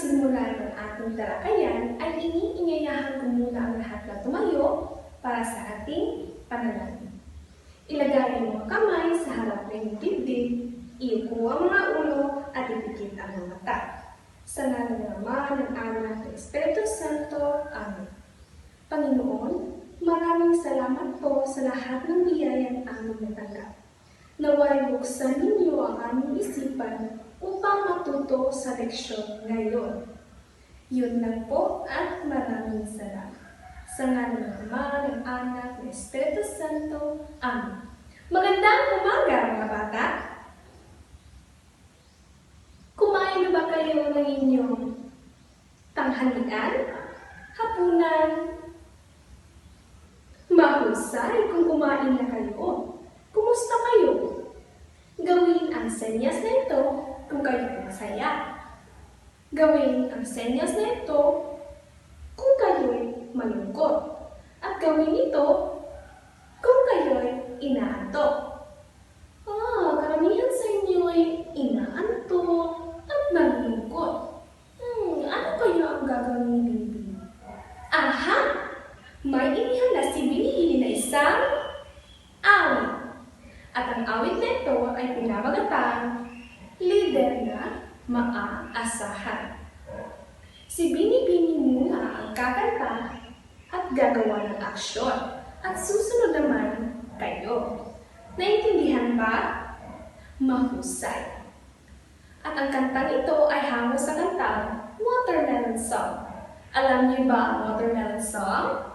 simulan ng ating talakayan ay iniingayahan ko muna ang lahat na tumayo para sa ating panalangin. Ilagay ang mga kamay sa harap ng dibdib, iupo ang mga ulo at ipikit ang mga mata. Sa ngalan ng Ama, ng Anak, ng Espiritu Santo. Amen. Panginoon, maraming salamat po sa lahat ng biyayang aming natanggap. Naway buksan ninyo ang aming isipan upang matuto sa leksyon ngayon. Yun lang po at maraming salamat. Sa ngalan ng Ama, ng Anak, ng Espiritu Santo. Amen. Magandang umaga mga bata! Kumain na ba kayo ng inyong tanghalian, hapunan? Mahusay kung kumain na kayo. Kumusta kayo? Gawin ang senyas na ito kung kayo masaya. Gawin ang senyas na ito kung kayo'y malungkot. At gawin ito kung kayo'y inaantok. Karamihan sa inyo ay inaantok at nalulungkot. Ano kaya ang gagawin ni Bibi? Aha! May inihanda si Binihili na isang awit. At ang awit na ito ay pinamagatang Lider na Maaasahan. Si Binibini muna ang kakanta at gagawa ng aksyon. At susunod naman kayo. Naintindihan ba? Mahusay. At ang kantang ito ay hango sa kantang Watermelon Song. Alam niyo ba ang Watermelon Song?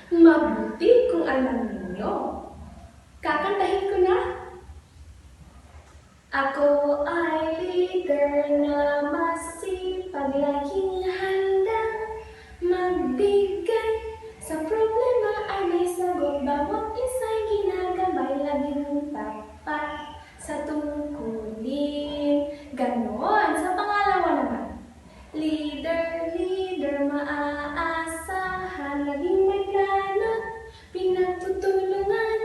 Mabuti kung alam ninyo. Kakantahin ko na. Ako ay leader na masipag, laging handa magbigay. Sa problema ay may sagot, bawat isa'y ginagabay, laging tapat sa tungkulin. Ganon. Sa pangalawa naman. Leader, leader, maaasahan, laging may plano, pinagtutulungan.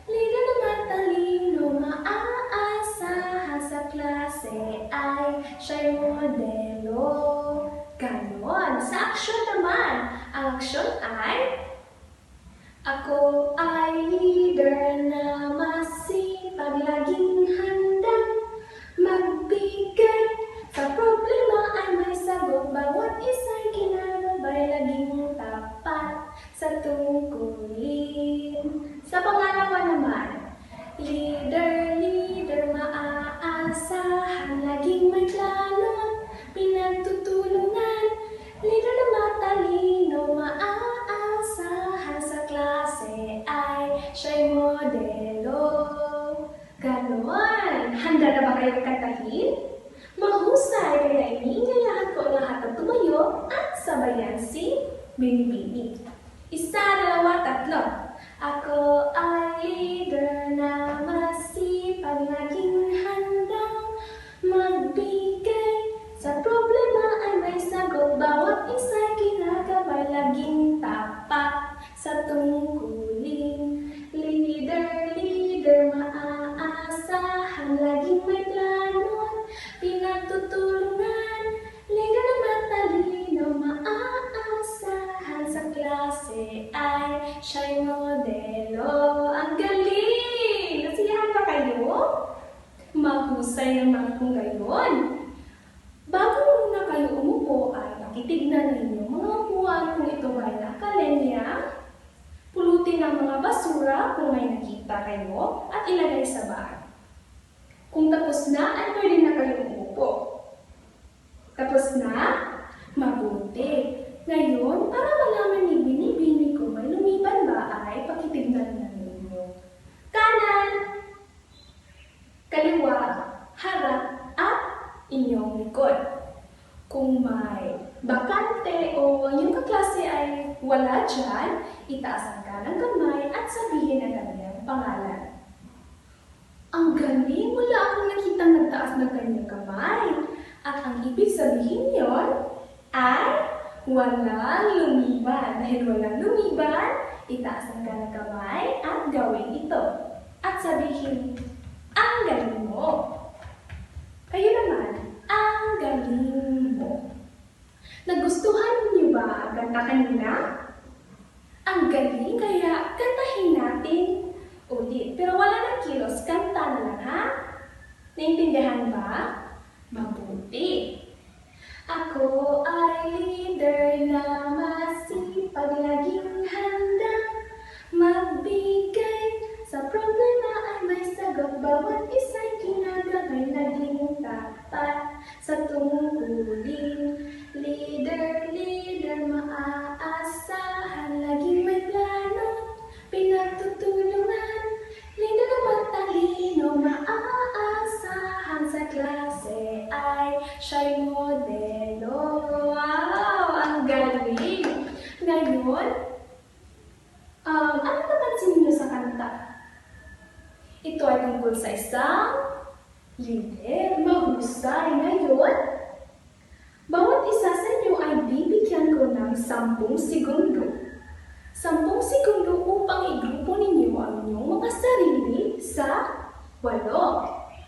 Leader na matalino, maaasahan, sa klase ay siya'y modelo. Ganon. Sa aksyon naman. Ang aksyon ay, ako ay leader na masipag, laging handang magbigay. Sa problema ay may sagot, bawat isa'y ginagabay, laging tapat sa tungkulin. Sa pangalawa naman, leader, leader, maaasahan, laging may plano, pinagtutulungan. Leader na matalino, maaasahan, sa klase ay siya'y modelo. Ganon. Handa na ba kayo kantahin? Mahusay, kaya iniingayahan ko ang lahat ng tumayo at sabayan si Binibini. Isa, dalawa, tatlo. Ako ay leader na masipag, laging handang magbigay. Sa problema ay may sagot, bawat isa'y ginagabay, laging tapat sa tungkulin. Leader, leader, maaasahan, laging may plano, pinagtutulungan. Leader na matalino, maaasahan, sa klase ay siya'y modelo. Ang galing! Nasiyahan pa kayo? Mahusay naman kung gayon. Bago muna kayo umupo ay pakitignan ninyo mga upuan kung ito ay nakalenya. Pulutin ang mga basura kung may nakita kayo at ilagay sa bag. Kung tapos na ay pwede na kayo umupo. Tapos na? Mabuti. Ngayon, para malaman ni Binibini kung may lumiban ba ay pakitignan na ninyo. Kanan, kaliwa, harap, at inyong likod. Kung may bakante o yung kaklase ay wala dyan, itaas ang kanang kamay at sabihin ang kanyang pangalan. Ang galing! Wala akong nakitang nagtaas ng kanyang kamay. At ang ibig sabihin yon ay walang lumiban. Dahil walang lumiban, itaas ang kanang kamay at gawin ito. At sabihin, ang galing mo. Kayo naman, ang galing mo. Nagustuhan niyo ba ang kanta kanina? Ang galing, kaya kantahin natin ulit. Pero wala nang kilos, kanta na lang ha? Naintindihan ba? Mabuti. Ako ay leader na masipag, laging handa magbigay sa problema ay may sagot. Bawat isa'y kinagabay, naging tapat sa tungkulin. Leader, leader, maaasahan, laging may plano, pinagtutulungan. Leader na matalino, maaasahan sa klase ay siya'y modelo. Wow! Ang galing! Ngayon, ano napansin niyo sa kanta? Ito ay tungkol sa isang leader. Mahusay. Ngayon, bawat isa sa inyo ay bibigyan ko ng 10 segundo. 10 segundo upang igrupo ninyo ang inyong mga sarili sa 8.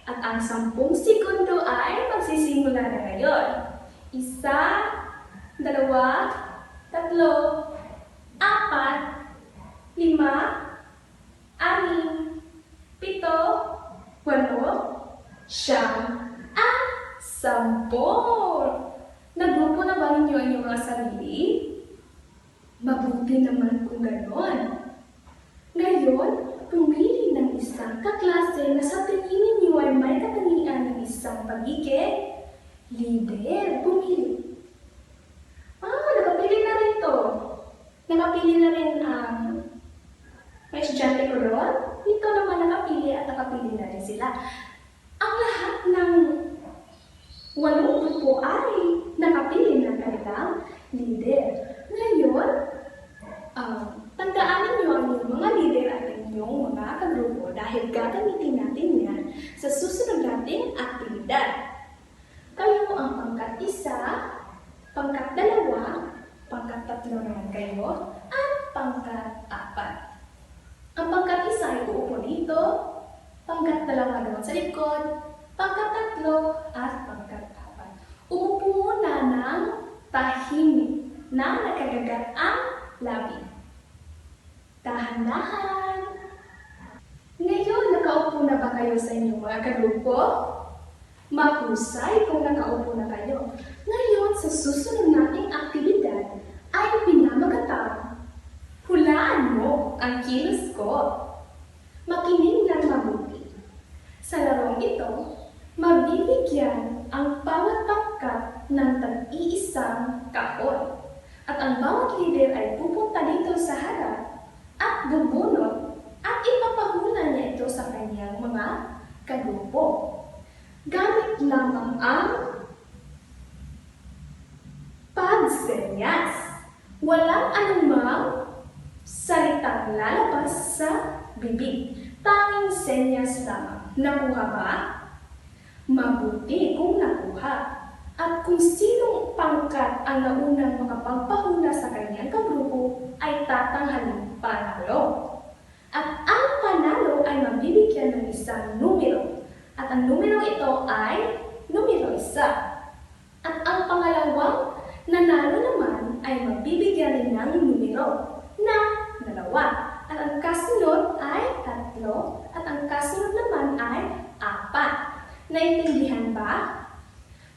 At ang 10 segundo ay magsisimula na ngayon. 1, 2, 3, 4, 5, 6, 7, 8, 9, 10. Nagrupo na ba ninyo ang inyong mga sarili? Mabuti naman kung ganon. Ngayon, pumili ng isang kaklase na sa tingin ninyo ay may katangian ng isang pagiging leader. Pumili. Nakapili na rin to. Nakapili na rin ang may estudyante ko doon. Dito naman nakapili at nakapili na rin sila. Ang lahat ng 8 grupo ay nakapili ng kanilang leader. Ngayon, tandaan ninyo ang inyong mga leader at inyong mga kagrupo dahil gagamitin natin yan sa susunod nating aktibidad. Kayo ang pangkat 1, pangkat 2, pangkat 3 naman kayo, at pangkat 4. Ang pangkat 1 ay uupo dito, pangkat 2 doon sa likod, pangkat 3 at pangkat 4. Umupo muna ng tahimik na nakagagat ang labi. Dahan-dahan. Ngayon, nakaupo na ba kayo sa inyong mga kagrupo? Mahusay kung nakaupo na kayo. Ngayon, sa susunod nating aktibidad ay pinamagatang. Hulaan mo ang kilos ko. Makinig lang mabuti. Sa larong ito, mabibigyan ang bawat pangkat ng tag-iisang kahon. At ang bawat leader ay pupunta dito sa harap at bubunot at ipapahula niya ito sa kanyang mga kagrupo. Gamit lamang ang pagsenyas. Walang anumang salitang lalabas sa bibig. Tanging senyas lamang. Nakuha ba? Mabuti kung nakuha. At kung sinong pangkat ang naunang makapagpahula sa kanyang kagrupo ay tatanghalin panalo. At ang panalo ay mabibigyan ng isang numero. At ang numero ito ay numero 1. At ang pangalawang nanalo naman ay mabibigyan rin ng numero na 2. At ang kasunod ay 3. At ang kasunod naman ay 4. Naintindihan ba?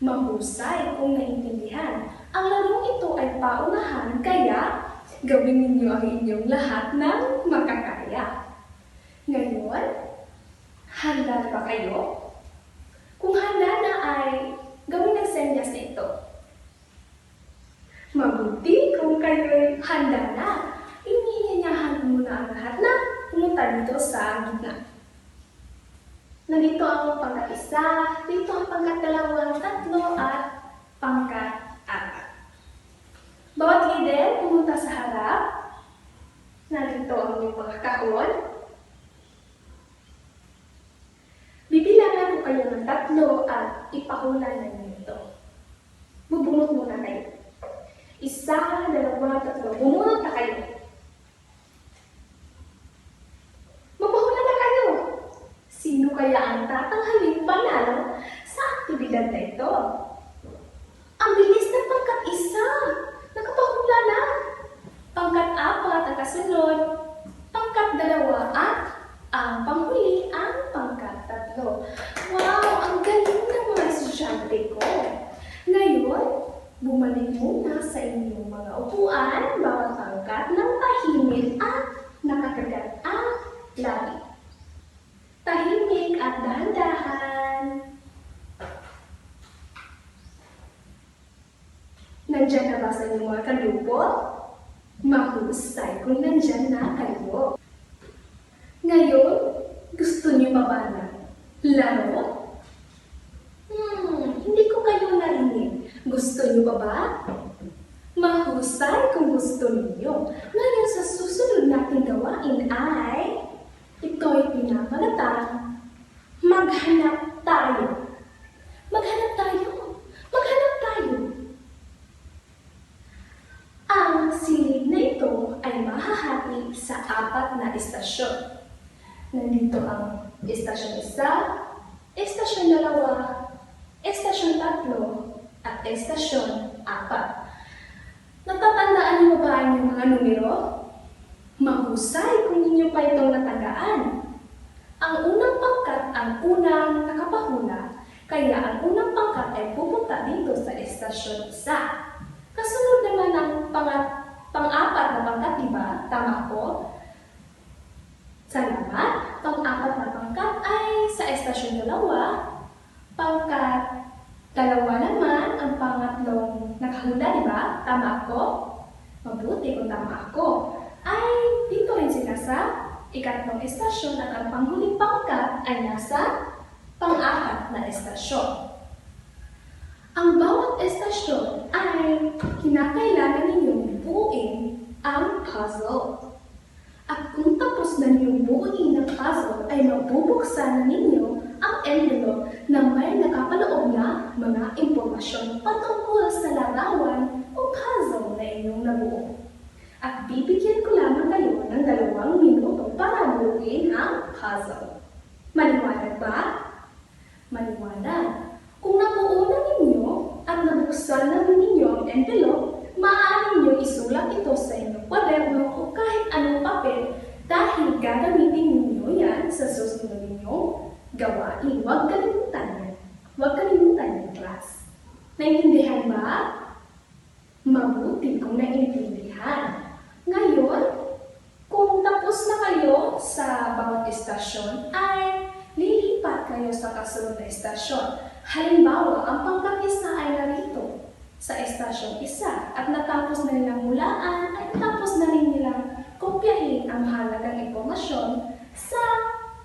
Mahusay kung naintindihan. Ang larong ito ay paunahan, kaya gawin ninyo ang inyong lahat ng makakaya. Ngayon, handa ba kayo? Kung handa na ay gawin ang senyas na ito. Mabuti kung kayo'y handa na. Iniinyahan muna ang lahat na pumunta dito sa gitna. Nandito ang pangkat 1, dito ang pangkat 2, 3, at pangkat 4. Bawat leader pumunta sa harap. Nandito ang inyong mga kahon. Bibilangan ko kayo ng 3 at ipahula na ninyo ito. Bubunot muna kayo. 1, 2, 3. Bumunot na kayo. Sino kaya ang tatanghaling panalo sa aktibidad na ito? Ang bilis ng pangkat 1! kasunod, pangkat 2 at ang panghuli ang pangkat 3. Wow! Ang galing ng mga estudyante ko! Ngayon, bumalik muna sa inyong mga upuan, bawat pangkat ng tahimik at nakakagat ang labi. Tahimik at dahan-dahan. Nandiyan na ba sa inyong mga kalupo? Mahusay kung nandiyan na kayo. Ngayon, gusto niyo pa ba na laro? Hindi ko kayo narinig. Gusto niyo pa ba? Mahusay kung gusto niyo. Ngayon sa susunod nating gawain ay ito'y pinapalatang maghanap tayo. Maghanap tayo. Maghanap tayo. Ang silid na ito ay mahahati sa 4 na istasyon. Nandito ang istasyon 1, istasyon 2, istasyon 3, at istasyon 4. Natatandaan niyo ba ang inyong mga numero? Mahusay kung ninyo pa itong natandaan. Ang unang pangkat ang unang nakapahula, kaya ang unang pangkat ay pupunta dito sa istasyon 1. Kasunod naman ang pang-4 na pangkat, diba? Tama ko? Salamat. Pang-4 na pangkat ay sa istasyon 2. Pangkat 2 naman ang pangatlong nakahula, diba? Tama ko? Mabuti kung tama ako. Ay dito rin sila sa ikatlong istasyon at ang panghuling pangkat ay nasa pang-4 na istasyon. Ang bawat istasyon ay kinakailangan ninyong buuin ang puzzle. At kung tapos na ninyong buuin ang puzzle ay mabubuksan ninyo ang envelope na may nakapaloob na mga impormasyon patungkol sa larawan o puzzle na inyong nabuo. At bibigyan ko lamang kayo ng 2 minuto para buuin ang puzzle. Maliwanag ba? Maliwanag. Kung nabuo na ninyo at nabuksan na ninyo ang envelope, maaari ninyo isulat ito sa inyong kwaderno o kahit anong papel dahil gagamitin ninyo yan sa susunod ninyong gawain. Huwag kalimutan yan. Huwag kalimutan yung class. Naintindihan ba? Mabuti kung naintindihan. Ngayon, kung tapos na kayo sa bawat istasyon, ay lilipat kayo sa kasunod na istasyon. Halimbawa, ang pangkat-1 ay narito sa istasyon 1 at natapos na nilang hulaan ay natapos na rin nilang kopyahin ang mahalagang impormasyon sa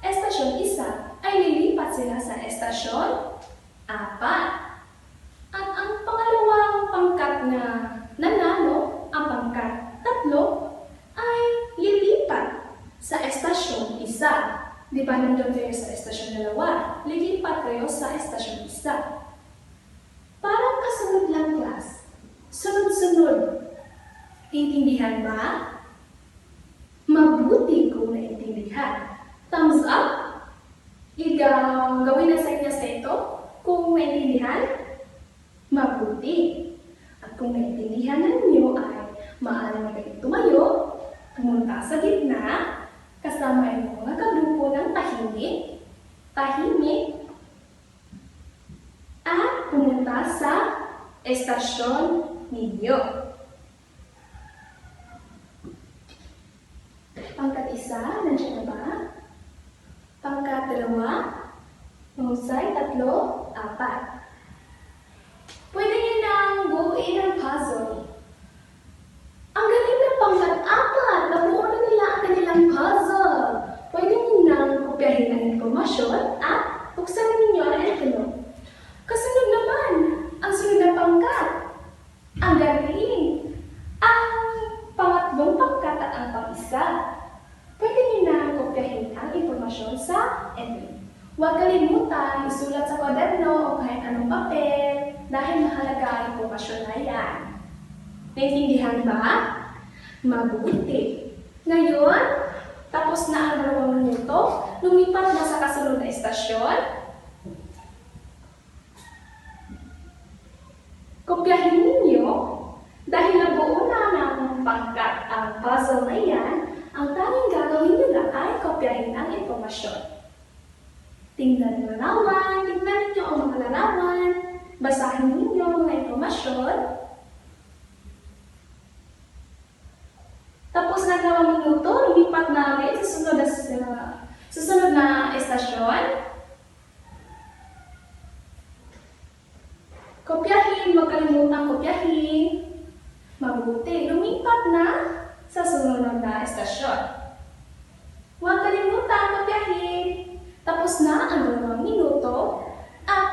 istasyon 1 ay lilipat sila sa istasyon 4. At ang pangalawang pangkat na nanalo, ang pangkat 3 ay lilipat sa istasyon 1. Di ba nandun kayo sa istasyon 2? Lilipat kayo sa istasyon 1. Parang kasunod lang class. Sunod-sunod. Intindihan ba? Mabuti kung naintindihan. Thumbs up. Gawin na sa inyo sa ito. Kung naintindihan, mabuti. At kung naintindihan ninyo ay maaari na kayo tumayo, pumunta sa gitna, kasama yung mga kagrupo ng tahimik, at pumunta sa estasyon ninyo. Pangkat 1, nandiyan na ba? Pangkat 2, mahusay, 3, 4. Pwede nyo nang buuin ang puzzle. Ang galing ng pangkat 4, nabuo na nila ang kanilang puzzle. Pwede nyo nang kopyahin ang impormasyon at buksan ninyo ang envelope. Kasunod naman, ang sunod na pangkat. Ang galing! Ang pangatlong pangkat at ang pang-1. Pwede nyo nang kopyahin ang impormasyon sa envelope. Huwag kalimutan isulat sa kwaderno o kahit anong papel dahil mahalaga ang impormasyon na yan. Naintindihan ba? Mabuti. Ngayon, tapos na ang 2 minuto, lumipat na sa kasunod na istasyon. Kopyahin ninyo dahil nabuo na ng pangkat ang puzzle na yan, impormasyon. Tingnan ang larawan, tingnan ninyo ang mga larawan, basahin ninyo ang mga impormasyon. Tapos na 2 minuto, lumipat na ulit sa susunod na estasyon. Kopyahin, huwag kalimutan kopyahin. Mabuti, lumipat na sa susunod na estasyon. Huwag kalimutan kopyahin. Tapos na ang 2 minuto at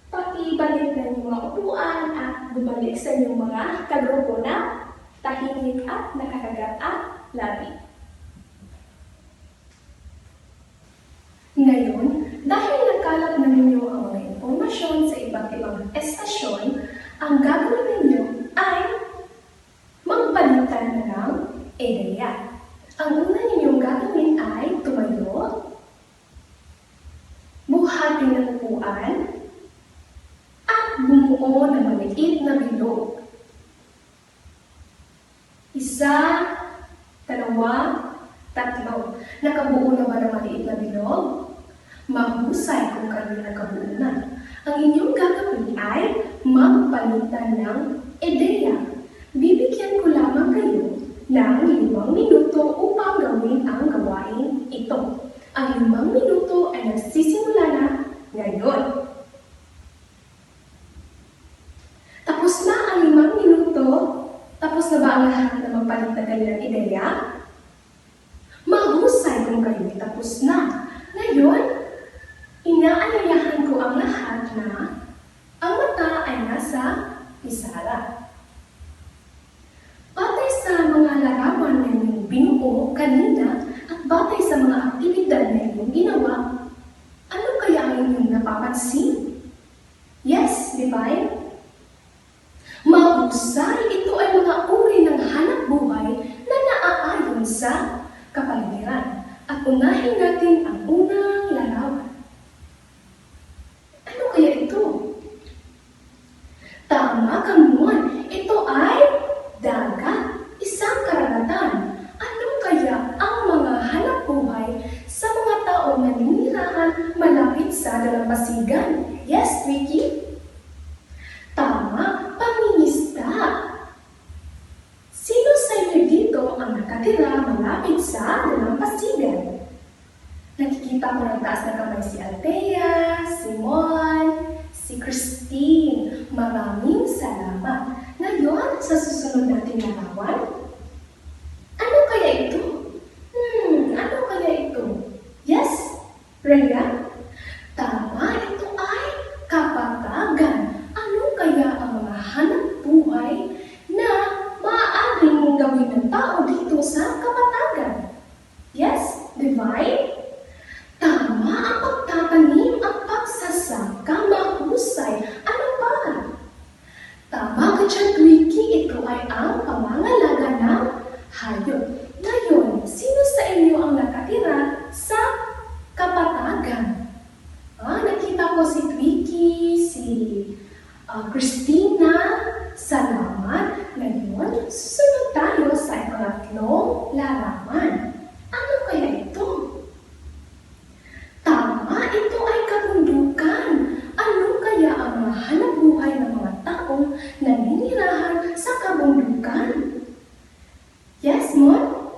pakibalik na yung mga upuan at bumalik sa inyong mga kagrupo na tahimik at nakakagat at labi. Ngayon, dahil nagkalat na ninyo ang mga impormasyon sa iba't ibang estasyon, ang gagawin ninyo ay magpalitan ng ideya. Ang una ninyong gagawin ay tumayo, buhatin ang upuan, at bumuo ng maliit na bilog. 1, 2, 3. Nakabuo na ba ng maliit na bilog? Mahusay kung kayo nakabuo na. Ang inyong gagawin ay magpalitan ng ideya. Bibigyan ko lamang kayo ng 5 minuto upang gawin ang gawain ito. Ang 5 minuto ay nagsisimula na ngayon. Tapos na ang 5 minuto? Tapos na ba ang lahat na magpalit na kayo ng ideya? Mahusay kung kayo tapos na. Ngayon, inaanyayahan ko ang lahat na ang mata ay nasa pisara. Batay sa mga larawan na inyong binuo kanina at batay sa mga aktibidad na inyong ginawa, ano kaya ang inyong napapansin? Yes, di ba? Mahusay, ito ay mga uri ng hanap buhay na naaayon sa kapaligiran. At unahin natin ang unang larawan. Ano kaya ito? Tama ka mon, ito ay dagat, isang karagatan. Ano kaya ang mga hanap buhay sa mga taong naninirahan malapit sa dalampasigan? Yes, Ricky? Tama, pangingisda. Sino sa inyo dito ang nakatira malapit sa dalampasigan? Nakikita ko ng taas na kamay si Althea, si Mon, si Christine. Maraming salamat. Ngayon, sa susunod nating larawan, ano kaya ito? Ano kaya ito? Yes, Rhea? Tama, ito ay kapatagan. Ano kaya ang mga hanap buhay na maaaring mong gawin ng tao dito sa kapatagan? Yes, divine? Tama, ang pagtatanim, ang pagsasaka, mahusay. Ano pa? Tama ka dyan, Ricky. Ito ay ang pangangalaga ng hayop. Ngayon, sino sa inyo ang nakatira sa kapatagan? Nakita ko si Twiki, si Christina. Salamat. Ngayon, susunod tayo sa ikatlong larawan. Ano kaya ito? Tama, ito ay kabundukan. Ano kaya ang mga hanap buhay ng mga taong naninirahan sa kabundukan? Yes, Mon?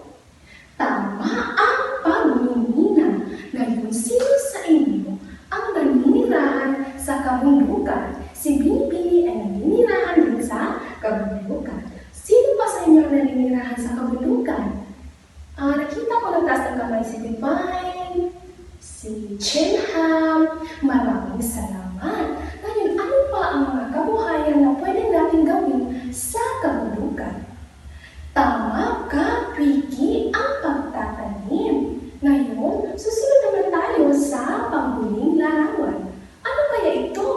Tama, ang pagmimina. Ngayon, sino sa inyo ang naninirahan sa kabundukan? Si Binibini ay naninirahan din sa kabundukan. Sino pa sa inyo ang naninirahan sa kabundukan? Nakita ko ng taas ng kamay si Divine, si Chenham. Maraming salamat. Ngayon, ano pa ang mga kabuhayan na pwede natin gawin sa kabundukan? Tama ka, Ricky, ang pagtatanim. Ngayon, susunod naman tayo sa panghuling larawan. Ano kaya ito?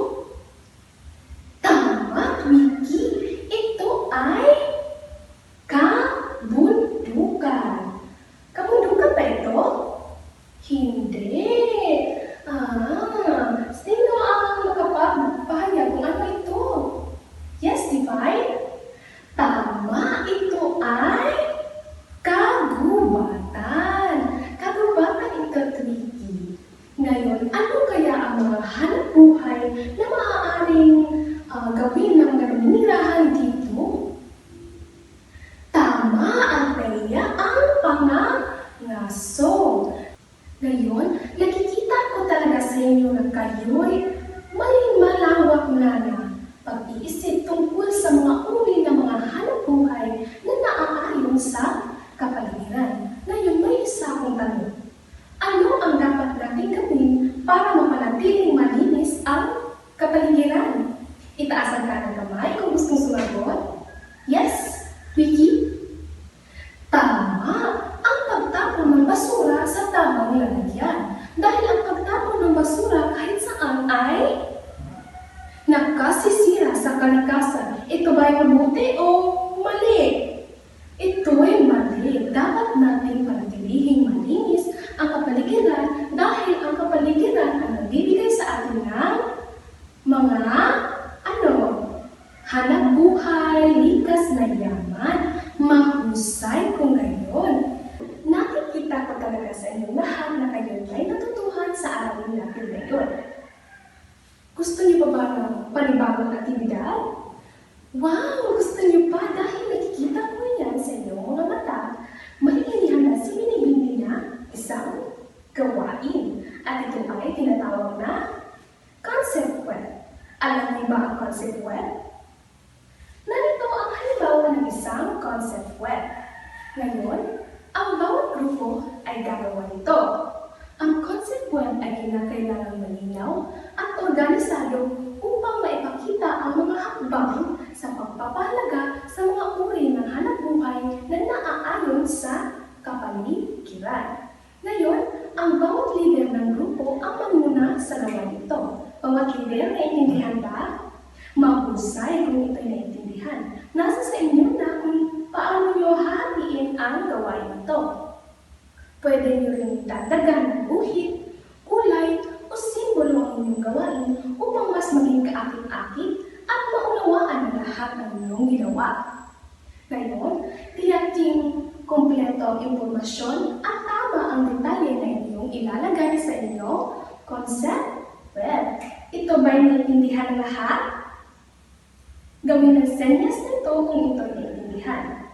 Tama, Ricky, ito ay kabundukan. Kabundukan ba ito? Hindi. Sino ang sa mga uri ng mga hanap buhay na naaayon sa kapaligiran. Ngayon, may isa akong tanong. Ano ang dapat nating gawin para mapanatiling malinis ang kapaligiran? Itaas ang kanang kamay kung gustong sumagot. Yes, Vicky? Tama! Ang pagtapon ng basura sa tamang lalagyan. Dahil ang pagtapon ng basura kahit saan ay nakasisira sa kalikasan. Ito ba ay mabuti o mali? Ito ay mali. Dapat nating panatilihing malinis ang kapaligiran dahil ang kapaligiran ang nagbibigay sa atin ng mga hanap buhay, likas na yaman, mahusay kung gayon. Nakikita ko talaga sa inyo lahat na kayo ay natutuhan sa aralin natin ngayon. Gusto niyo pa ba ng panibagong aktibidad? Wow! Gusto niyo pa dahil nakikita ko yan sa inyong mga mata. May inihanda si binibindi na isang gawain. At ito ay tinatawag na concept web. Alam niyo ba ang concept web? Narito ang halimbawa ng isang concept web. Ngayon, ang bawat grupo ay gagawa nito. Ang concept web ay kinakailangang malinaw at organisado upang maipakita ang mga hakbang sa pagpapahalaga sa mga uri ng hanapbuhay na naaayon sa kapaligiran. Ngayon, ang bawat leader ng grupo ang manguna sa gawain ito. Bawat leader, naiintindihan ba? Mahusay kung ito'y naiintindihan. Nasa sa inyo na kung paano nyo hahatiin ang gawain ito. Pwede nyo rin dagdagan ng guhit, kulay, o simbolo ang inyong gawain upang mas maging kaakit-akit at maunawaan ang lahat ng inyong ginawa. Ngayon, tiyaking kompleto ang impormasyon at tama ang detalye na inyong ilalagay sa inyong concept web. Ito ba'y naiintindihan ng lahat? Gawin ng senyas nito kung ito'y naiintindihan.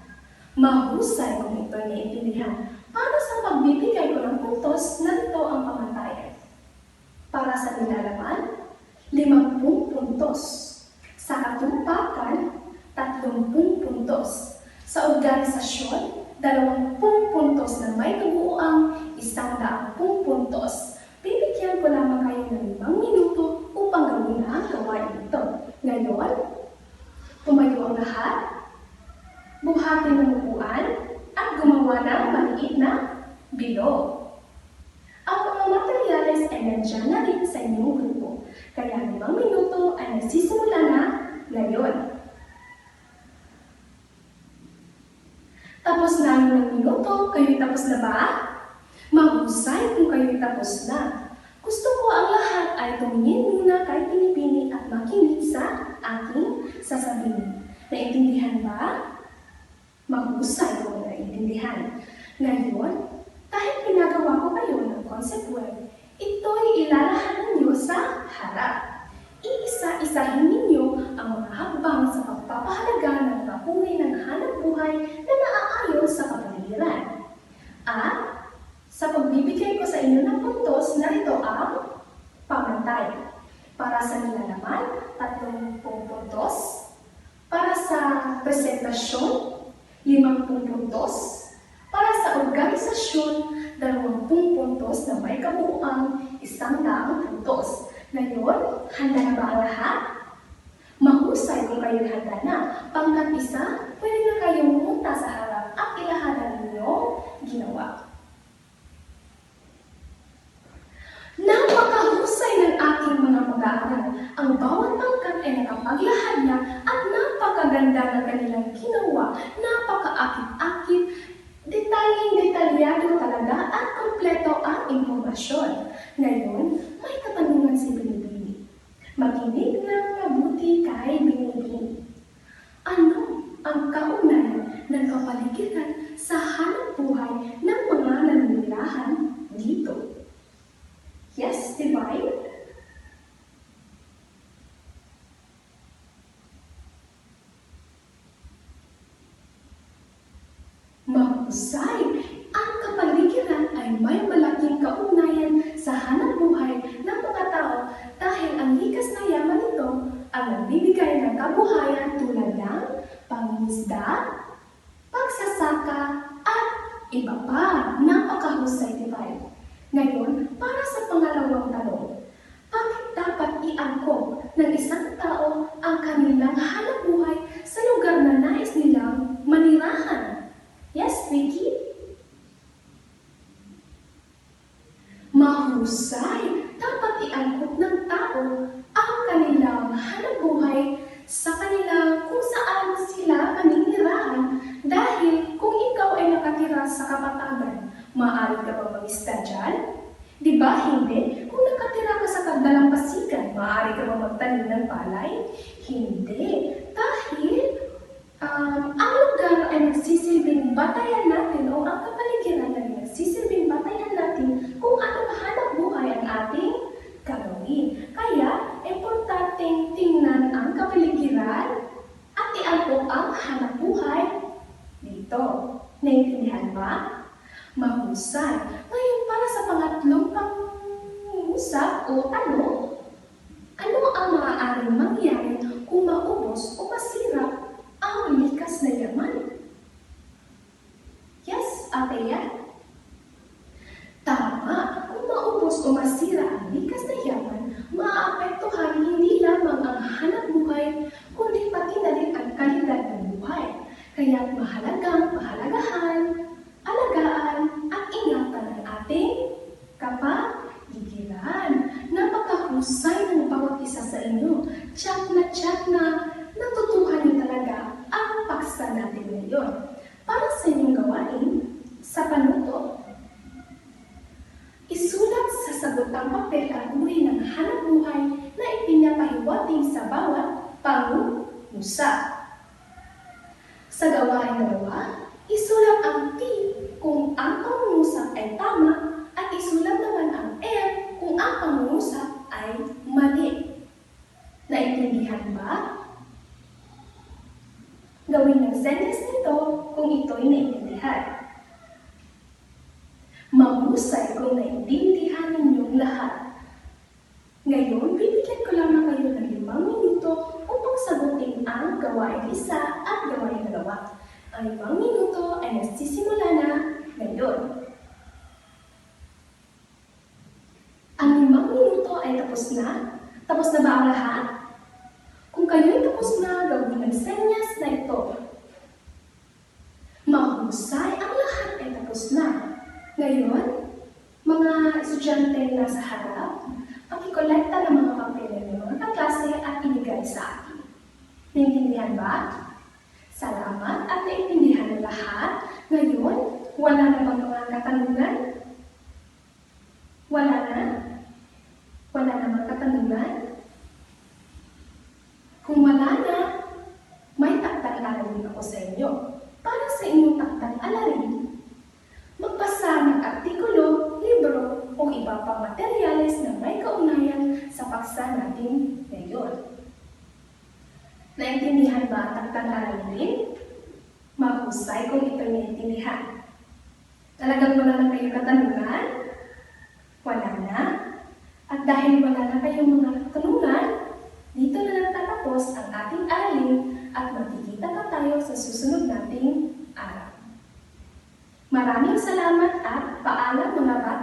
Mahusay kung ito'y naiintindihan. Para sa pagbibigay ko ng puntos, narito ang pamantayan. Para sa nilalaman, 50 puntos. Sa katumpakan, 30 puntos. Sa organisasyon, 20 puntos na may kabuuang 100 puntos. Bibigyan ko lamang kayo ng 5 minuto upang gawin ang gawain ito. Ngayon, tumayo ang lahat, buhatin ng upuan, at gumawa ng maliit na bilog. Ang mga materyales ay nandiyan na rin sa inyong grupo, kaya 5 minuto ay nagsisimula na ngayon. Tapos na ang 5 minuto, kayo'y tapos na ba? Mahusay kung kayo'y tapos na. Gusto ko ang lahat ay tumingin muna kay Pinipini at makinig sa aking sasabihin. Naintindihan ba? Mahusay kung naintindihan. Ngayon, dahil pinagawa ko kayo ng concept web, ito'y ilalahan ninyo sa harap. Iisa-isahin ninyo ang mga hakbang sa pagpapahalaga ng bahuri ng hanap buhay na naaayon sa kapaligiran. At sa pagbibigay ko sa inyo ng puntos, narito ang pamantay. Para sa nilalaman, 30 puntos. Para sa presentasyon, 50 puntos. Para sa organisasyon, 20 puntos na may kabuuang 100 puntos. Ngayon, handa na ba ang lahat? Mahusay kung kayo'y handa na. Pangkat isa, pwede na kayong pumunta sa harap at ilahanan ninyong ginawa. Napakahusay ng aking mga mag-aaral. Ang bawat pangkat ay nakapaglahad na at napakaganda ng kanilang ginawa. Napakaakit-akit, detalyado talaga at kompleto ang impormasyon. Ngayon, may katanungan si Binibini. Makinig ng mabuti kay Binibini. Ano ang kaugnayan ng kapaligiran sa hanap buhay ng mga naninilahan dito? Yes, Divine? Mahusay! Ang kapaligiran ay may malaking kaugnayan sa hanap buhay ng mga tao dahil ang likas na yaman nito ang nagbibigay ng kabuhayan tulad ng pangingisda, pagsasaka, at iba pa. Napakahusay, di ba? Ngayon, para sa pangalawang tanong, bakit dapat iangkop ng isang tao ang kanilang hanapbuhay sa lugar na nais nilang manirahan? Yes, Vicky? Mahusay, dapat iangkop ng tao ang kanilang hanapbuhay sa kanila kung saan sila maninirahan dahil kung ikaw ay nakatira sa kapatagan, maaari ka bang mag-isda dyan? Di ba hindi? Kung nakatira ka sa Dalampasigan, maaari ka bang magtanim ng palay? Hindi. Dahil ang lugar ay nagsisilbing batayan natin o ang kapaligiran ay nagsisilbing batayan natin kung anong hanap buhay ang ating gagawin. Kaya, importanteng tingnan ang kapaligiran at iangkop ang hanap buhay dito. Naintindihan ba? Mahusay. Ngayon, para sa pangatlong pang-usap o ano ang maaaring mangyari kung maubos o masira ang likas na yaman? Yes, Ateya? Tama, kung maubos o masira ang likas na yaman, maaapektuhan hindi lamang ang hanap buhay, kundi pati na rin ang kalidad ng buhay. Kaya mahalagang pahalagahan, alagaan, at ingatan ang ating kapaligiran. Napakahusay ng bawat isa sa inyo. Tsak na natutuhan niyo talaga ang paksa natin ngayon. Para sa inyong gawain, sa panuto, isulat sa sagutang papel ang uri ng hanap buhay na ipinapahiwatig sa bawat pangusa. Sa gawain na 2, isulat ang T kung ang pangungusap ay tama at isulat naman ang M kung ang pangungusap ay mali. Naintindihan ba? Gawin ng senyas nito kung ito'y naintindihan. Mahusay kung naintindihan ninyong lahat. Ngayon, bibigyan ko lamang kayo ng 5 minuto upang sagutin ang gawain 1 at gawain 2. Ang 5 minuto ay nagsisimula na ngayon. Ang 5 minuto ay tapos na. Tapos na ba ang lahat? Kung kayo'y tapos na, gawin ng senyas na ito. Mahusay, ang lahat ay tapos na. Ngayon, mga estudyante na nasa harap, pakikolekta ng mga papel ng mga kaklase at ibigay sa akin. Naintindihan ba? Salamat at naintindihan ng lahat. Ngayon, wala na bang mga katanungan? Wala na? Wala na mga katanungan? Kung wala na, may takdang aralin ako sa inyo. Para sa inyong takdang aralin, magbasa ng artikulo, libro, o iba pang materyales na may kaugnayan sa paksa natin ngayon. Naintindihan ba ang takdang aralin? Mahusay kung ito'y naintindihan. Talagang wala na kayong katanungan? Wala na? At dahil wala na kayong mga katanungan, dito na natatapos ang ating aralin at magkikita pa tayo sa susunod nating araw. Maraming salamat at paalam mga bata.